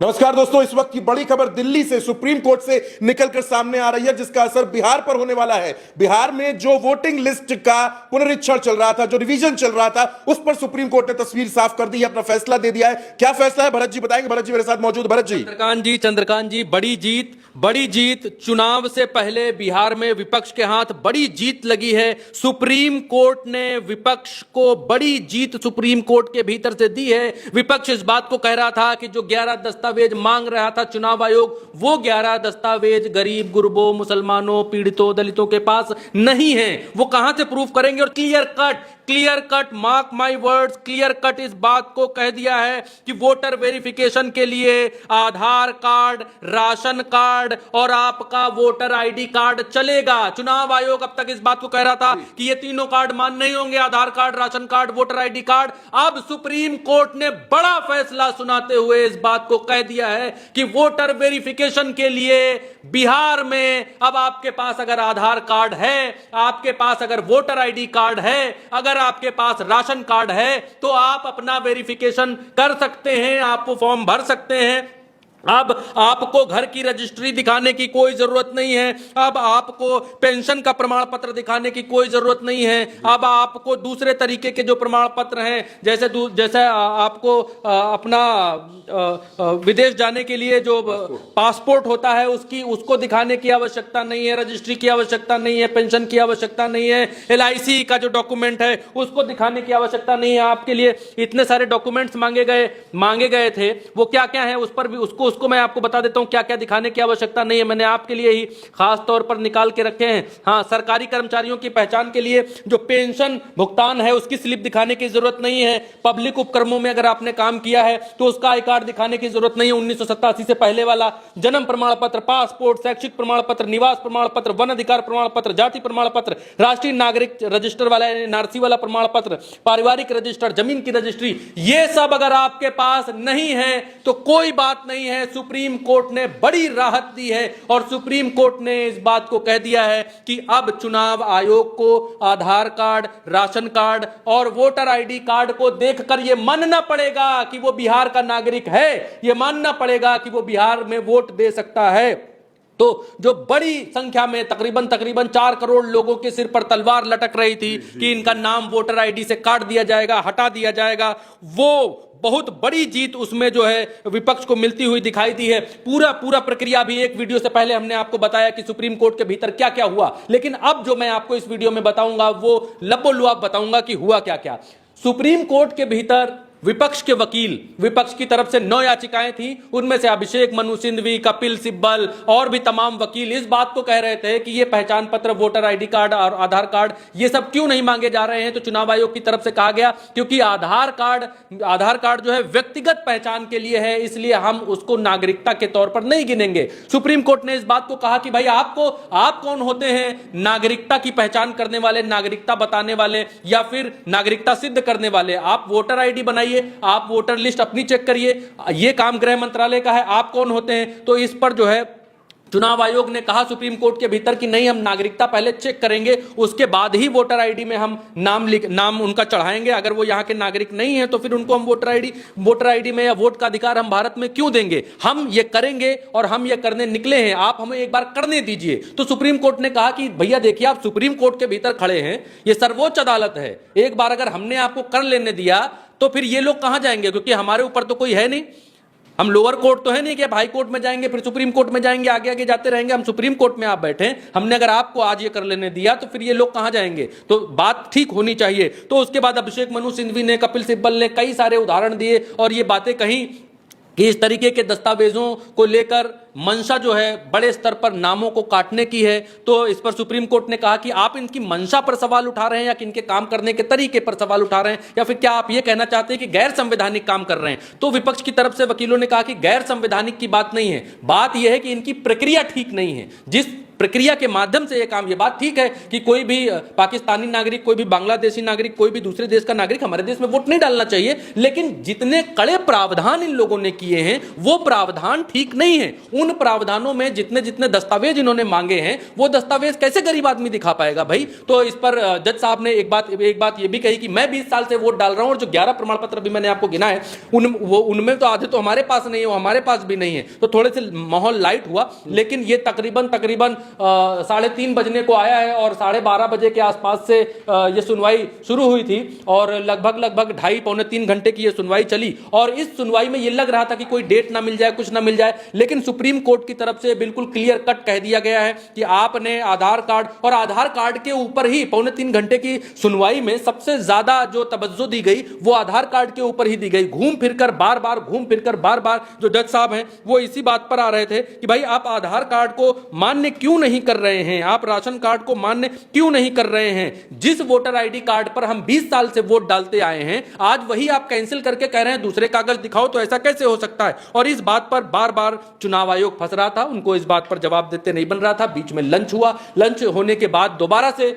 नमस्कार दोस्तों, इस वक्त की बड़ी खबर दिल्ली से सुप्रीम कोर्ट से निकलकर सामने आ रही है, जिसका असर बिहार पर होने वाला है। बिहार में जो वोटिंग लिस्ट का पुनरीक्षण चल रहा था, जो रिवीजन चल रहा था, उस पर सुप्रीम कोर्ट ने तस्वीर साफ कर दी है, अपना फैसला दे दिया है। क्या फैसला है भरत जी बताएंगे। भरत जी मेरे साथ मौजूद। भरत जी। चंद्रकांत जी, बड़ी जीत। चुनाव से पहले बिहार में विपक्ष के हाथ बड़ी जीत लगी है। सुप्रीम कोर्ट ने विपक्ष को बड़ी जीत सुप्रीम कोर्ट के भीतर से दी है। विपक्ष इस बात को कह रहा था कि जो 11 दस्तावेज मांग रहा था चुनाव आयोग, वो 11 दस्तावेज गरीब गुरबों, मुसलमानों, पीड़ितों, दलितों के पास नहीं है। वो कहां से प्रूफ करेंगे? और clear cut, mark my words, clear cut इस बात को कह दिया है कि वोटर वेरिफिकेशन के लिए आधार कार्ड, राशन कार्ड और आपका वोटर आईडी कार्ड चलेगा। चुनाव आयोग अब तक इस बात को कह रहा था कि ये तीनों कार्ड मान्य नहीं होंगे, Aadhaar card, ration card, voter ID card. अब सुप्रीम कोर्ट ने बड़ा फैसला सुनाते हुए इस बात को कह दिया है कि वोटर वेरिफिकेशन के लिए बिहार में अब आपके पास अगर आधार कार्ड है, आपके पास अगर वोटर आईडी कार्ड है, अगर आपके पास राशन कार्ड है, तो आप अपना वेरिफिकेशन कर सकते हैं, आप वो फॉर्म भर सकते हैं। अब आपको घर की रजिस्ट्री दिखाने की कोई जरूरत नहीं है। अब आपको पेंशन का प्रमाण पत्र दिखाने की कोई जरूरत नहीं है। अब आपको दूसरे तरीके के जो प्रमाण पत्र हैं, जैसे आपको अपना विदेश जाने के लिए जो पासपोर्ट होता है उसको दिखाने की आवश्यकता नहीं है, रजिस्ट्री की आवश्यकता नहीं है, पेंशन की आवश्यकता नहीं है, LIC का जो डॉक्यूमेंट है उसको दिखाने की आवश्यकता नहीं है। आपके लिए इतने सारे डॉक्यूमेंट्स मांगे गए थे, वो क्या क्या है उस पर भी उसको मैं आपको बता देता हूं क्या क्या दिखाने की आवश्यकता नहीं है। मैंने आपके लिए ही खास तौर पर निकाल के रखे हैं। हाँ, सरकारी कर्मचारियों की पहचान के लिए जो पेंशन भुगतान है उसकी स्लिप दिखाने की जरूरत नहीं है। पब्लिक उपक्रमों में अगर आपने काम किया है तो उसका आई कार्ड दिखाने की जरूरत नहीं है। 1987 से पहले वाला जन्म प्रमाण पत्र, पासपोर्ट, शैक्षिक प्रमाण पत्र, निवास प्रमाण पत्र, वन अधिकार प्रमाण पत्र, जाति प्रमाण पत्र, राष्ट्रीय नागरिक रजिस्टर वाला NRC वाला प्रमाण पत्र, पारिवारिक रजिस्टर, जमीन की रजिस्ट्री, ये सब अगर आपके पास नहीं है तो कोई बात नहीं है। सुप्रीम कोर्ट ने बड़ी राहत दी है और सुप्रीम कोर्ट ने इस बात को कह दिया है कि अब चुनाव आयोग को आधार कार्ड, राशन कार्ड और वोटर आईडी कार्ड को देखकर यह मानना पड़ेगा कि वो बिहार का नागरिक है, यह मानना पड़ेगा कि वो बिहार में वोट दे सकता है। तो जो बड़ी संख्या में तकरीबन 4 करोड़ लोगों के सिर पर तलवार लटक रही थी कि इनका नाम वोटर आईडी से काट दिया जाएगा, हटा दिया जाएगा, वो बहुत बड़ी जीत उसमें जो है विपक्ष को मिलती हुई दिखाई दी है। पूरा प्रक्रिया भी एक वीडियो से पहले हमने आपको बताया कि सुप्रीम कोर्ट के भीतर क्या क्या हुआ, लेकिन अब जो मैं आपको इस वीडियो में बताऊंगा वो लबोलुआब बताऊंगा कि हुआ क्या क्या। सुप्रीम कोर्ट के भीतर विपक्ष के वकील, विपक्ष की तरफ से 9 याचिकाएं थी, उनमें से अभिषेक मनु सिंघवी, कपिल सिब्बल और भी तमाम वकील इस बात को कह रहे थे कि ये पहचान पत्र, वोटर आईडी कार्ड और आधार कार्ड ये सब क्यों नहीं मांगे जा रहे हैं। तो चुनाव आयोग की तरफ से कहा गया क्योंकि आधार कार्ड जो है व्यक्तिगत पहचान के लिए है, इसलिए हम उसको नागरिकता के तौर पर नहीं गिनेंगे। सुप्रीम कोर्ट ने इस बात को कहा कि भाई आप कौन होते हैं? नागरिकता की पहचान करने वाले, नागरिकता बताने वाले या फिर नागरिकता सिद्ध करने वाले। आप वोटर आईडी बनाइए, आप वोटर लिस्ट अपनी चेक करिए, यह काम गृह मंत्रालय का है, आप कौन होते हैं? तो इस पर जो है चुनाव आयोग ने कहा सुप्रीम कोर्ट के भीतर कि नहीं, हम नागरिकता पहले चेक करेंगे, उसके बाद ही वोटर आईडी में हम नाम उनका चढ़ाएंगे। अगर वो यहां के नागरिक नहीं है तो फिर उनको हम वोटर आईडी में या वोट का अधिकार हम भारत में क्यों देंगे? हम ये करेंगे और हम ये करने निकले हैं, आप हमें एक बार करने दीजिए। तो सुप्रीम कोर्ट ने कहा कि भैया देखिए, आप सुप्रीम कोर्ट के भीतर खड़े हैं, ये सर्वोच्च अदालत है, एक बार अगर हमने आपको कर लेने दिया तो फिर ये लोग कहां जाएंगे? क्योंकि हमारे ऊपर तो कोई है नहीं, हम लोअर कोर्ट तो है नहीं कि आप हाई कोर्ट में जाएंगे फिर सुप्रीम कोर्ट में जाएंगे, आगे आगे जाते रहेंगे। हम सुप्रीम कोर्ट में आप बैठे, हमने अगर आपको आज ये कर लेने दिया तो फिर ये लोग कहां जाएंगे? तो बात ठीक होनी चाहिए। तो उसके बाद अभिषेक मनु सिंघवी ने, कपिल सिब्बल ने कई सारे उदाहरण दिए और ये बातें कही कि इस तरीके के दस्तावेजों को लेकर मंशा जो है बड़े स्तर पर नामों को काटने की है। तो इस पर सुप्रीम कोर्ट ने कहा कि आप इनकी मंशा पर सवाल उठा रहे हैं या कि इनके काम करने के तरीके पर सवाल उठा रहे हैं, या फिर क्या आप ये कहना चाहते हैं कि गैर संवैधानिक काम कर रहे हैं? तो विपक्ष की तरफ से वकीलों ने कहा कि गैर संवैधानिक की बात नहीं है, बात यह है कि इनकी प्रक्रिया ठीक नहीं है। जिस प्रक्रिया के माध्यम से यह काम, ये बात ठीक है कि कोई भी पाकिस्तानी नागरिक, कोई भी बांग्लादेशी नागरिक, कोई भी दूसरे देश का नागरिक हमारे देश में वोट नहीं डालना चाहिए, लेकिन जितने कड़े प्रावधान इन लोगों ने किए हैं वो प्रावधान ठीक नहीं है। उन प्रावधानों में जितने जितने दस्तावेज इन्होंने मांगे हैं वो दस्तावेज कैसे गरीब आदमी दिखा पाएगा भाई। तो इस पर जज साहब ने एक बात ये भी कही कि मैं 20 साल से वोट डाल रहा हूं और जो 11 प्रमाण पत्र भी मैंने आपको गिना है उनमें तो आधे तो हमारे पास नहीं है, वो हमारे पास भी नहीं है। तो थोड़े से माहौल लाइट हुआ, लेकिन ये तकरीबन 3:30 बजने को आया है और 12:30 बजे के आसपास से ये सुनवाई शुरू हुई थी और लगभग 2.5-3 घंटे की ये सुनवाई चली। और इस सुनवाई में ये लग रहा था कि कोई डेट ना मिल जाए, कुछ ना मिल जाए, लेकिन सुप्रीम कोर्ट की तरफ से बिल्कुल क्लियर कट कह दिया गया है कि आपने आधार कार्ड के ऊपर ही 2.25 घंटे की सुनवाई में सबसे ज्यादा जो तवज्जो दी गई वो आधार कार्ड के ऊपर ही दी गई। घूम फिरकर बार बार जो जज साहब हैं वो इसी बात पर आ रहे थे कि भाई आप आधार कार्ड को मान्य क्यों नहीं कर रहे हैं, आप राशन कार्ड को मान्य क्यों नहीं कर रहे हैं। जिस वोटर आईडी कार्ड पर हम 20 साल से वोट डालते आए हैं आज वही आप कैंसिल करके कह रहे हैं दूसरे कागज दिखाओ, तो ऐसा कैसे हो सकता है। और इस बात पर बार बार चुनाव आयोग फंस रहा था, उनको इस बात पर जवाब देते नहीं बन रहा था। बीच में लंच हुआ, लंच होने के बाद दोबारा से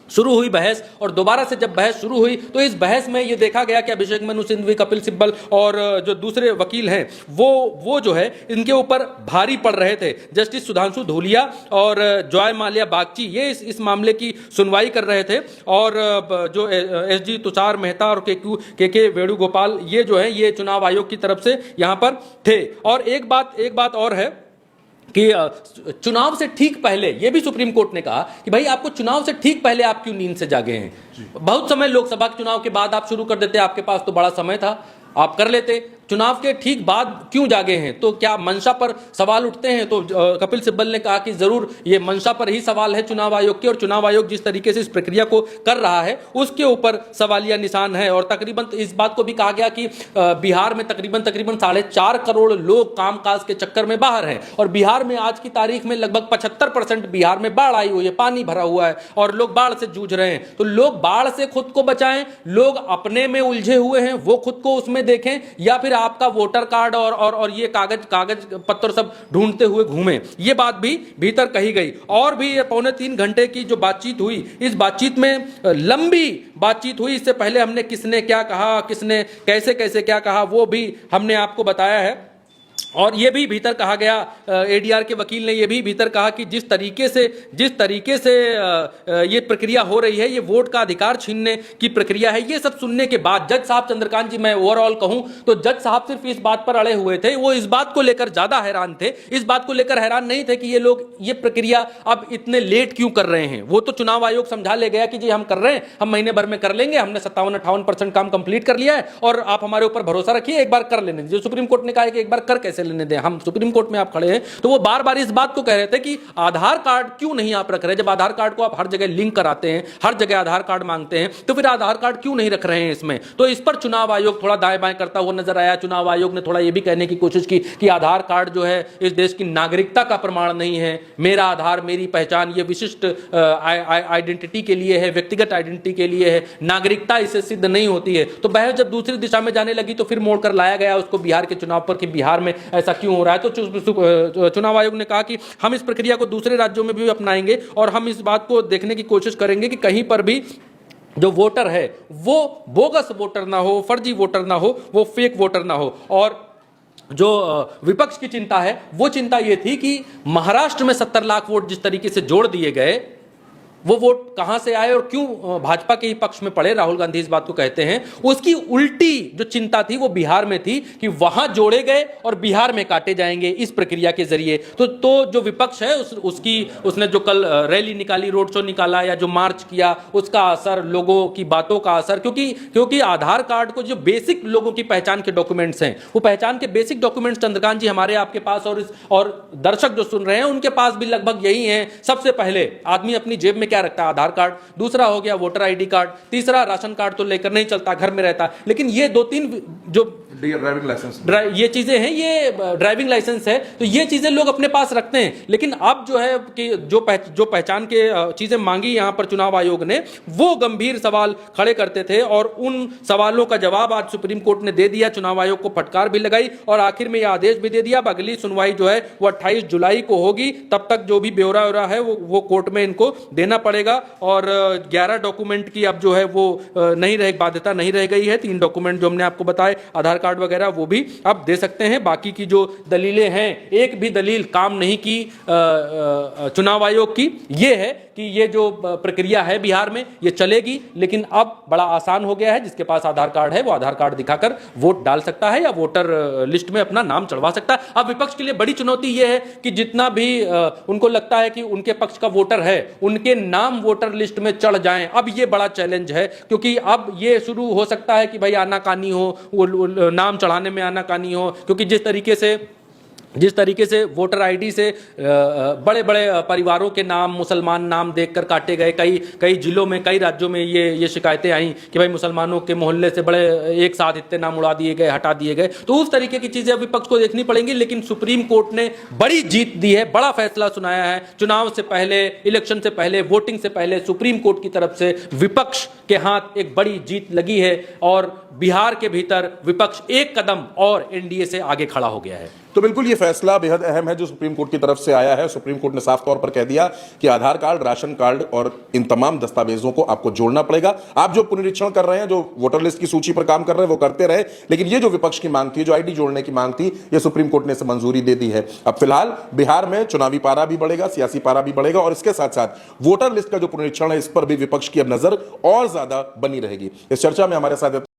शुरू हुई बहस, और दोबारा से जब बहस शुरू हुई तो इस बहस में यह देखा गया कि अभिषेक मनु सिंघवी, कपिल सिब्बल और जो दूसरे वकील हैं वो जो है इनके ऊपर भारी पड़ रहे थे। जस्टिस सुधांशु धूलिया और जॉय माल्या बागची ये इस मामले की सुनवाई कर रहे थे, और जो एसजी तुषार मेहता और के वेणुगोपाल ये जो है ये चुनाव आयोग की तरफ से यहां पर थे। और एक बात और है कि चुनाव से ठीक पहले यह भी सुप्रीम कोर्ट ने कहा कि भाई आपको चुनाव से ठीक पहले आप क्यों नींद से जागे हैं। बहुत समय लोकसभा के चुनाव के बाद आप शुरू कर देते, आपके पास तो बड़ा समय था, आप कर लेते, चुनाव के ठीक बाद क्यों जागे हैं। तो क्या मंशा पर सवाल उठते हैं। तो कपिल सिब्बल ने कहा कि जरूर ये मंशा पर ही सवाल है चुनाव आयोग के, और चुनाव आयोग जिस तरीके से इस प्रक्रिया को कर रहा है उसके ऊपर सवालिया निशान है। और तकरीबन इस बात को भी कहा गया कि बिहार में तकरीबन 4.5 करोड़ लोग कामकाज के चक्कर में बाहर हैं, और बिहार में आज की तारीख में लगभग 75% बिहार में बाढ़ आई हुई है, पानी भरा हुआ है और लोग बाढ़ से जूझ रहे हैं। तो लोग बाढ़ से खुद को बचाएं, लोग अपने में उलझे हुए हैं वो खुद को उसमें देखें, या फिर आपका वोटर कार्ड और ये कागज पत्र सब ढूंढते हुए घूमें। ये बात भी भीतर कही गई। और भी 2.25 घंटे की जो बातचीत हुई, इस बातचीत में लंबी बातचीत हुई। इससे पहले हमने किसने क्या कहा, किसने कैसे कैसे क्या कहा वो भी हमने आपको बताया है। और ये भी भीतर कहा गया, एडीआर के वकील ने ये भी भीतर कहा कि जिस तरीके से ये प्रक्रिया हो रही है, ये वोट का अधिकार छीनने की प्रक्रिया है। ये सब सुनने के बाद जज साहब, चंद्रकांत जी, मैं ओवरऑल कहूं तो जज साहब सिर्फ इस बात पर अड़े हुए थे, वो इस बात को लेकर ज्यादा हैरान थे, इस बात को लेकर हैरान नहीं थे कि ये लोग ये प्रक्रिया अब इतने लेट क्यों कर रहे हैं। वो तो चुनाव आयोग समझा ले गया कि जी हम कर रहे हैं, हम महीने भर में कर लेंगे, हमने 57-58% काम कंप्लीट कर लिया है और आप हमारे ऊपर भरोसा रखिए, एक बार कर लेने। जो सुप्रीम कोर्ट ने कहा है कि एक बार कर कैसे लेने दें, हम सुप्रीम कोर्ट में आप खड़े हैं। तो वो बार बार इस बात को कह रहे थे कि आधार कार्ड क्यों नहीं आप रख रहे। जब आधार कार्ड को आप हर जगह लिंक कराते हैं, हर जगह आधार कार्ड मांगते हैं, तो फिर आधार कार्ड क्यों नहीं रख रहे हैं इसमें। तो इस पर चुनाव आयोग थोड़ा दाएं बाएं करता हुआ नजर आया। चुनाव आयोग ने थोड़ा यह भी कहने की कोशिश की कि आधार कार्ड जो है इस देश की नागरिकता का प्रमाण नहीं है, मेरा आधार मेरी पहचान ये विशिष्ट आइडेंटिटी के लिए है, व्यक्तिगत आइडेंटिटी के लिए है, नागरिकता इससे सिद्ध नहीं होती है। तो बहस जब दूसरी दिशा में जाने लगी तो फिर मोड़कर लाया गया उसको बिहार के चुनाव पर कि बिहार में ऐसा क्यों हो रहा है। तो चुनाव आयोग ने कहा कि हम इस प्रक्रिया को दूसरे राज्यों में भी अपनाएंगे और हम इस बात को देखने की कोशिश करेंगे कि कहीं पर भी जो वोटर है वो बोगस वोटर ना हो, फर्जी वोटर ना हो, वो फेक वोटर ना हो। और जो विपक्ष की चिंता है वो चिंता ये थी कि महाराष्ट्र में 70 लाख वोट जिस तरीके से जोड़ दिए गए, वो वोट कहां से आए और क्यों भाजपा के ही पक्ष में पड़े, राहुल गांधी इस बात को कहते हैं। उसकी उल्टी जो चिंता थी वो बिहार में थी कि वहां जोड़े गए और बिहार में काटे जाएंगे इस प्रक्रिया के जरिए। तो जो विपक्ष है उसने जो कल रैली निकाली, रोड शो निकाला या जो मार्च किया, उसका असर, लोगों की बातों का असर, क्योंकि आधार कार्ड को जो बेसिक लोगों की पहचान के डॉक्यूमेंट्स हैं, वो पहचान के बेसिक डॉक्यूमेंट्स चंद्रकांत जी हमारे आपके पास और दर्शक जो सुन रहे हैं उनके पास भी लगभग यही है। सबसे पहले आदमी अपनी जेब में क्या रखता है, आधार कार्ड, दूसरा हो गया वोटर आईडी कार्ड, तीसरा राशन कार्ड तो लेकर नहीं चलता, घर में रहता। लेकिन ये 2-3 जो ड्राइविंग लाइसेंस, ये चीजें हैं, ये ड्राइविंग लाइसेंस है, तो ये चीजें लोग अपने पास रखते हैं। लेकिन अब जो है कि जो पहचान के चीजें मांगी यहां पर चुनाव आयोग ने, वो गंभीर सवाल खड़े करते थे और उन सवालों का जवाब आज सुप्रीम कोर्ट ने दे दिया। चुनाव आयोग को फटकार भी लगाई और आखिर में यह आदेश भी दे दिया। अब अगली सुनवाई जो है वो 28 जुलाई को होगी। तब तक जो भी ब्यौरा है वो कोर्ट में इनको देना पड़ेगा। और 11 डॉक्यूमेंट की अब जो है वो नहीं रह बाध्यता नहीं रह गई है। 3 डॉक्यूमेंट जो हमने आपको बताए, आधार कार्ड कार्ड वगैरह वो भी अब दे सकते हैं। बाकी की जो दलीलें हैं, एक भी दलील काम नहीं की चुनाव आयोग की। ये है कि ये जो प्रक्रिया है बिहार में ये चलेगी, लेकिन अब बड़ा आसान हो गया है। जिसके पास आधार कार्ड है वो आधार कार्ड दिखाकर वोट डाल सकता है या वोटर लिस्ट में अपना नाम चढ़वा सकता है। अब विपक्ष के लिए बड़ी चुनौती ये है कि जितना भी उनको लगता है कि उनके पक्ष का वोटर है, उनके नाम वोटर लिस्ट में चढ़ जाएं। अब ये बड़ा चैलेंज है, क्योंकि अब ये शुरू हो सकता है कि भाई आनाकानी हो, नाम चढ़ाने में आनाकानी हो, क्योंकि जिस तरीके से वोटर आईडी से बड़े बड़े परिवारों के नाम, मुसलमान नाम देखकर काटे गए। कई जिलों में, कई राज्यों में ये शिकायतें आई कि भाई मुसलमानों के मोहल्ले से बड़े एक साथ इतने नाम उड़ा दिए गए, हटा दिए गए। तो उस तरीके की चीजें विपक्ष को देखनी पड़ेंगी। लेकिन सुप्रीम कोर्ट ने बड़ी जीत दी है, बड़ा फैसला सुनाया है। चुनाव से पहले, इलेक्शन से पहले, वोटिंग से पहले सुप्रीम कोर्ट की तरफ से विपक्ष के हाथ एक बड़ी जीत लगी है और बिहार के भीतर विपक्ष एक कदम और एनडीए से आगे खड़ा हो गया है। तो बिल्कुल ये फैसला बेहद अहम है जो सुप्रीम कोर्ट की तरफ से आया है। सुप्रीम कोर्ट ने साफ तौर पर कह दिया कि आधार कार्ड, राशन कार्ड और इन तमाम दस्तावेजों को आपको जोड़ना पड़ेगा। आप जो पुनरीक्षण कर रहे हैं, जो वोटर लिस्ट की सूची पर काम कर रहे हैं, वो करते रहे, लेकिन ये जो विपक्ष की मांग थी, जो आईडी जोड़ने की मांग थी, ये सुप्रीम कोर्ट ने इसे मंजूरी दे दी है। अब फिलहाल बिहार में चुनावी पारा भी बढ़ेगा, सियासी पारा भी बढ़ेगा और इसके साथ साथ वोटर लिस्ट का जो पुनरीक्षण है, इस पर भी विपक्ष की अब नजर और ज्यादा बनी रहेगी। इस चर्चा में हमारे साथ